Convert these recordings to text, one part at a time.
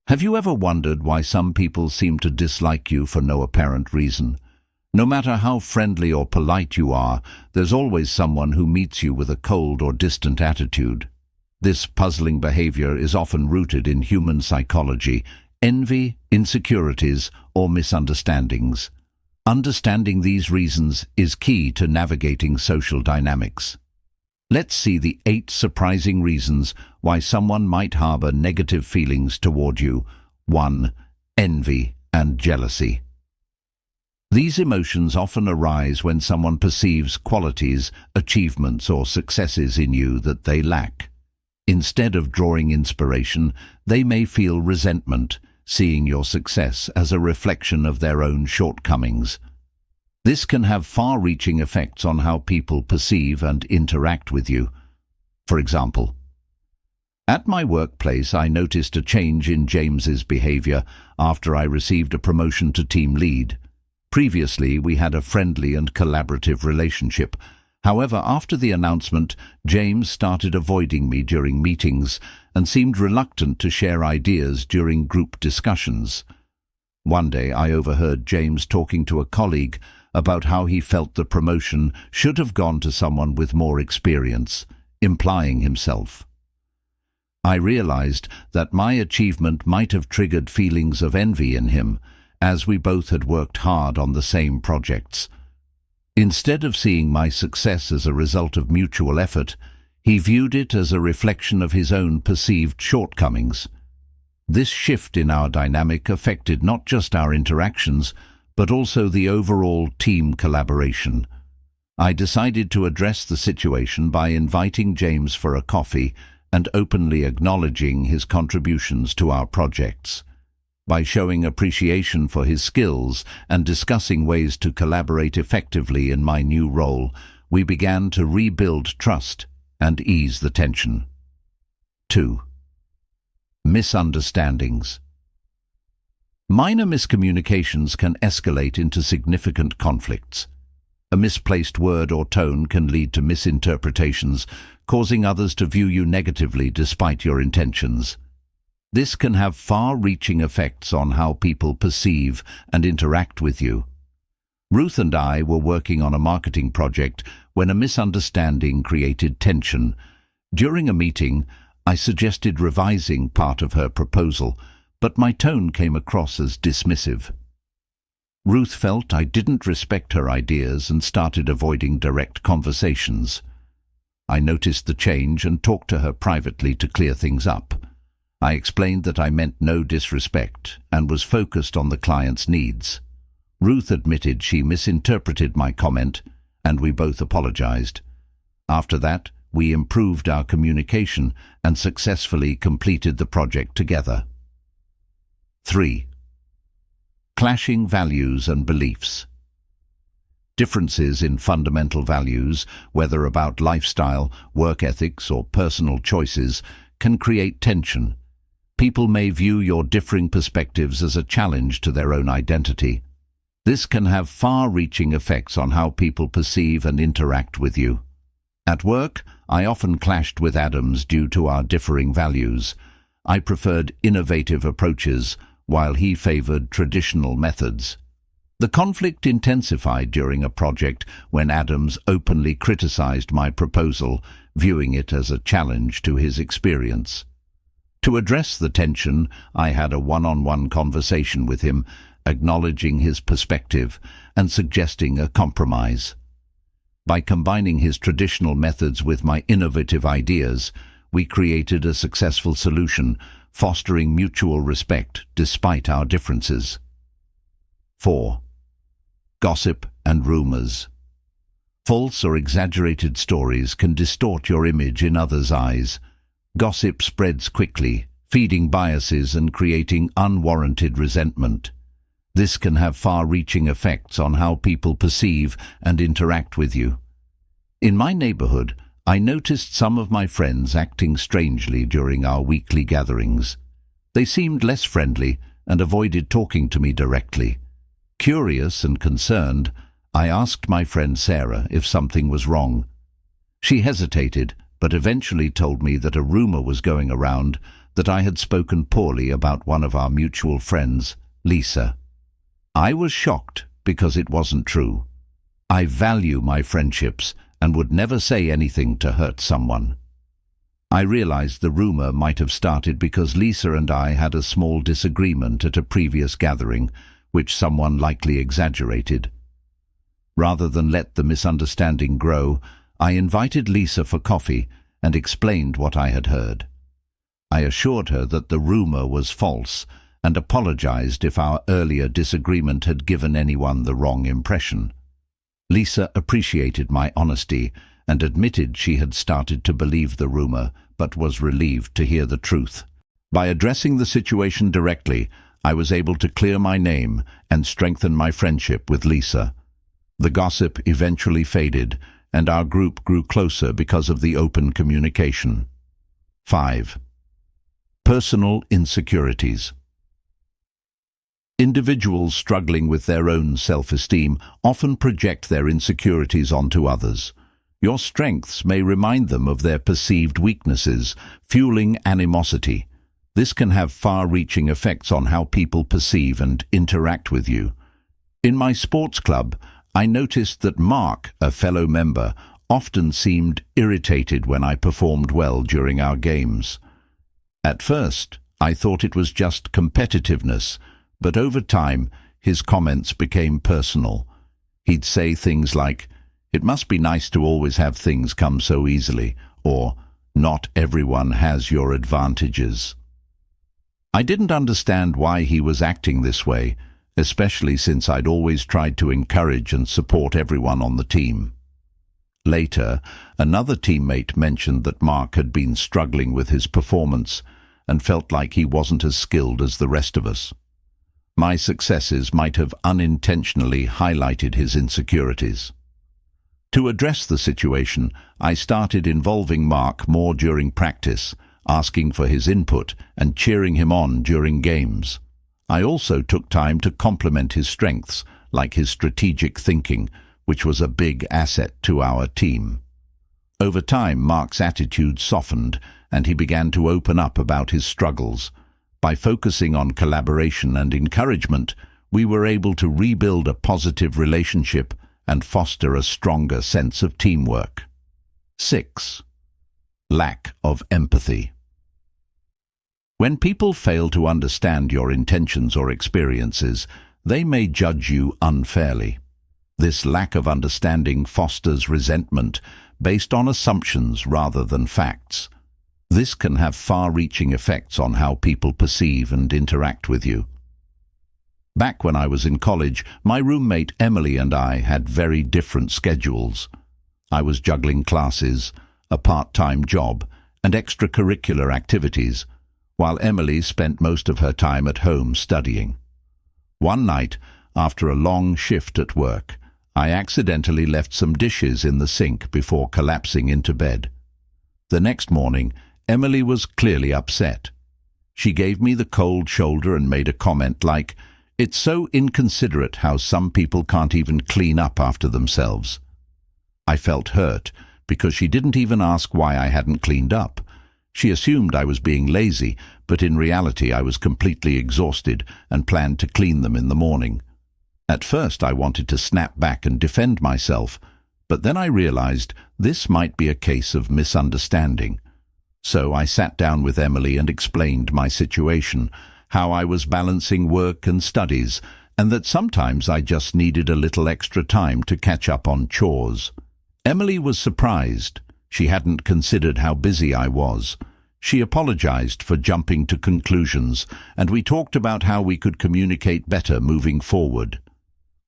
Have you ever wondered why some people seem to dislike you for no apparent reason? No matter how friendly or polite you are, there's always someone who meets you with a cold or distant attitude. This puzzling behavior is often rooted in human psychology, envy, insecurities, or misunderstandings. Understanding these reasons is key to navigating social dynamics. Let's see the 8 surprising reasons why someone might harbor negative feelings toward you. 1. Envy and jealousy. These emotions often arise when someone perceives qualities, achievements, or successes in you that they lack. Instead of drawing inspiration, they may feel resentment, seeing your success as a reflection of their own shortcomings. This can have far-reaching effects on how people perceive and interact with you. For example, at my workplace, I noticed a change in James's behavior after I received a promotion to team lead. Previously, we had a friendly and collaborative relationship. However, after the announcement, James started avoiding me during meetings and seemed reluctant to share ideas during group discussions. One day, I overheard James talking to a colleague about how he felt the promotion should have gone to someone with more experience, implying himself. I realized that my achievement might have triggered feelings of envy in him, as we both had worked hard on the same projects. Instead of seeing my success as a result of mutual effort, he viewed it as a reflection of his own perceived shortcomings. This shift in our dynamic affected not just our interactions, but also the overall team collaboration. I decided to address the situation by inviting James for a coffee and openly acknowledging his contributions to our projects. By showing appreciation for his skills and discussing ways to collaborate effectively in my new role, we began to rebuild trust and ease the tension. 2. Misunderstandings. Minor miscommunications can escalate into significant conflicts. A misplaced word or tone can lead to misinterpretations, causing others to view you negatively despite your intentions. This can have far-reaching effects on how people perceive and interact with you. Ruth and I were working on a marketing project when a misunderstanding created tension. During a meeting, I suggested revising part of her proposal, but my tone came across as dismissive. Ruth felt I didn't respect her ideas and started avoiding direct conversations. I noticed the change and talked to her privately to clear things up. I explained that I meant no disrespect and was focused on the client's needs. Ruth admitted she misinterpreted my comment, and we both apologized. After that, we improved our communication and successfully completed the project together. 3. Clashing values and beliefs. Differences in fundamental values, whether about lifestyle, work ethics, or personal choices, can create tension. People may view your differing perspectives as a challenge to their own identity. This can have far-reaching effects on how people perceive and interact with you. At work, I often clashed with Adams due to our differing values. I preferred innovative approaches, while he favored traditional methods. The conflict intensified during a project when Adams openly criticized my proposal, viewing it as a challenge to his experience. To address the tension, I had a one-on-one conversation with him, acknowledging his perspective and suggesting a compromise. By combining his traditional methods with my innovative ideas, we created a successful solution, fostering mutual respect despite our differences. 4. Gossip and rumors. False or exaggerated stories can distort your image in others' eyes. Gossip spreads quickly, feeding biases and creating unwarranted resentment. This can have far-reaching effects on how people perceive and interact with you. In my neighborhood, I noticed some of my friends acting strangely during our weekly gatherings. They seemed less friendly and avoided talking to me directly. Curious and concerned, I asked my friend Sarah if something was wrong. She hesitated, but eventually told me that a rumor was going around that I had spoken poorly about one of our mutual friends, Lisa. I was shocked because it wasn't true. I value my friendships and would never say anything to hurt someone. I realized the rumor might have started because Lisa and I had a small disagreement at a previous gathering, which someone likely exaggerated. Rather than let the misunderstanding grow, I invited Lisa for coffee and explained what I had heard. I assured her that the rumor was false and apologized if our earlier disagreement had given anyone the wrong impression. Lisa appreciated my honesty and admitted she had started to believe the rumor, but was relieved to hear the truth. By addressing the situation directly, I was able to clear my name and strengthen my friendship with Lisa. The gossip eventually faded, and our group grew closer because of the open communication. 5. Personal insecurities. Individuals struggling with their own self-esteem often project their insecurities onto others. Your strengths may remind them of their perceived weaknesses, fueling animosity. This can have far-reaching effects on how people perceive and interact with you. In my sports club, I noticed that Mark, a fellow member, often seemed irritated when I performed well during our games. At first, I thought it was just competitiveness, but over time, his comments became personal. He'd say things like, "It must be nice to always have things come so easily," or, "Not everyone has your advantages." I didn't understand why he was acting this way, especially since I'd always tried to encourage and support everyone on the team. Later, another teammate mentioned that Mark had been struggling with his performance and felt like he wasn't as skilled as the rest of us. My successes might have unintentionally highlighted his insecurities. To address the situation, I started involving Mark more during practice, asking for his input and cheering him on during games. I also took time to compliment his strengths, like his strategic thinking, which was a big asset to our team. Over time, Mark's attitude softened, and he began to open up about his struggles. By focusing on collaboration and encouragement, we were able to rebuild a positive relationship and foster a stronger sense of teamwork. 6. Lack of empathy. When people fail to understand your intentions or experiences, they may judge you unfairly. This lack of understanding fosters resentment based on assumptions rather than facts. This can have far-reaching effects on how people perceive and interact with you. Back when I was in college, my roommate Emily and I had very different schedules. I was juggling classes, a part-time job, and extracurricular activities, while Emily spent most of her time at home studying. One night, after a long shift at work, I accidentally left some dishes in the sink before collapsing into bed. The next morning, Emily was clearly upset. She gave me the cold shoulder and made a comment like, "It's so inconsiderate how some people can't even clean up after themselves." I felt hurt because she didn't even ask why I hadn't cleaned up. She assumed I was being lazy, but in reality I was completely exhausted and planned to clean them in the morning. At first I wanted to snap back and defend myself, but then I realized this might be a case of misunderstanding. So I sat down with Emily and explained my situation, how I was balancing work and studies, and that sometimes I just needed a little extra time to catch up on chores. Emily was surprised. She hadn't considered how busy I was. She apologized for jumping to conclusions, and we talked about how we could communicate better moving forward.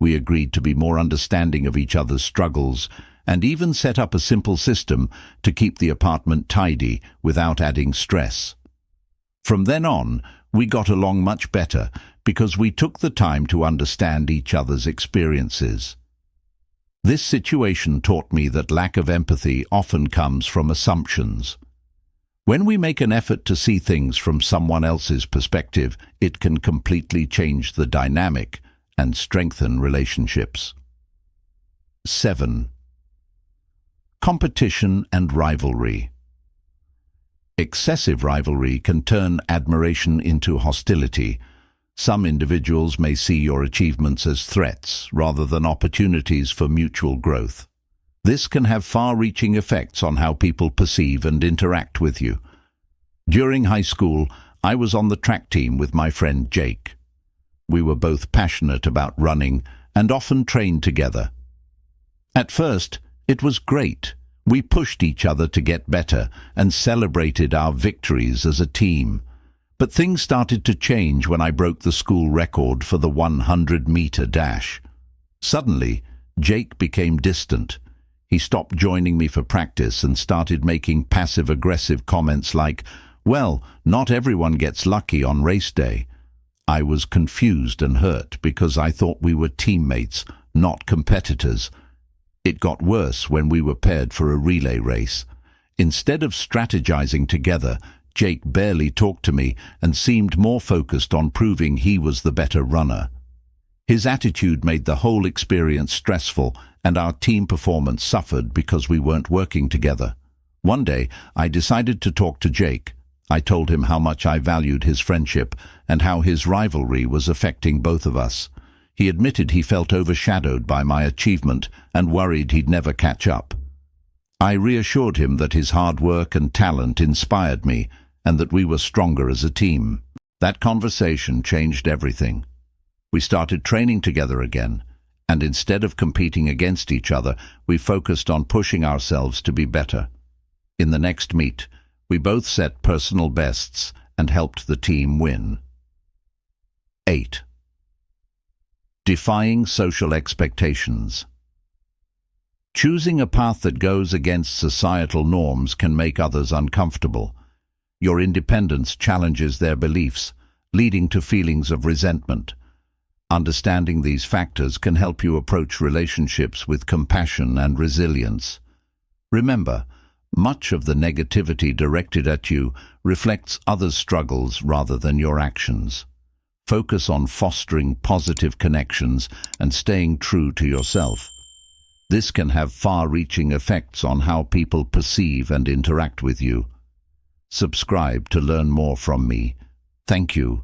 We agreed to be more understanding of each other's struggles and even set up a simple system to keep the apartment tidy without adding stress. From then on, we got along much better because we took the time to understand each other's experiences. This situation taught me that lack of empathy often comes from assumptions. When we make an effort to see things from someone else's perspective, it can completely change the dynamic and strengthen relationships. 7. Competition and rivalry. Excessive rivalry can turn admiration into hostility. Some individuals may see your achievements as threats rather than opportunities for mutual growth. This can have far-reaching effects on how people perceive and interact with you. During high school, I was on the track team with my friend Jake. We were both passionate about running and often trained together. At first, it was great. We pushed each other to get better and celebrated our victories as a team. But things started to change when I broke the school record for the 100-meter dash. Suddenly, Jake became distant. He stopped joining me for practice and started making passive-aggressive comments like, "Well, not everyone gets lucky on race day." I was confused and hurt because I thought we were teammates, not competitors. It got worse when we were paired for a relay race. Instead of strategizing together, Jake barely talked to me and seemed more focused on proving he was the better runner. His attitude made the whole experience stressful, and our team performance suffered because we weren't working together. One day, I decided to talk to Jake. I told him how much I valued his friendship and how his rivalry was affecting both of us. He admitted he felt overshadowed by my achievement and worried he'd never catch up. I reassured him that his hard work and talent inspired me and that we were stronger as a team. That conversation changed everything. We started training together again, and instead of competing against each other, we focused on pushing ourselves to be better. In the next meet, we both set personal bests and helped the team win. 8. Defying social expectations. Choosing a path that goes against societal norms can make others uncomfortable. Your independence challenges their beliefs, leading to feelings of resentment. Understanding these factors can help you approach relationships with compassion and resilience. Remember, much of the negativity directed at you reflects others' struggles rather than your actions. Focus on fostering positive connections and staying true to yourself. This can have far-reaching effects on how people perceive and interact with you. Subscribe to learn more from me. Thank you.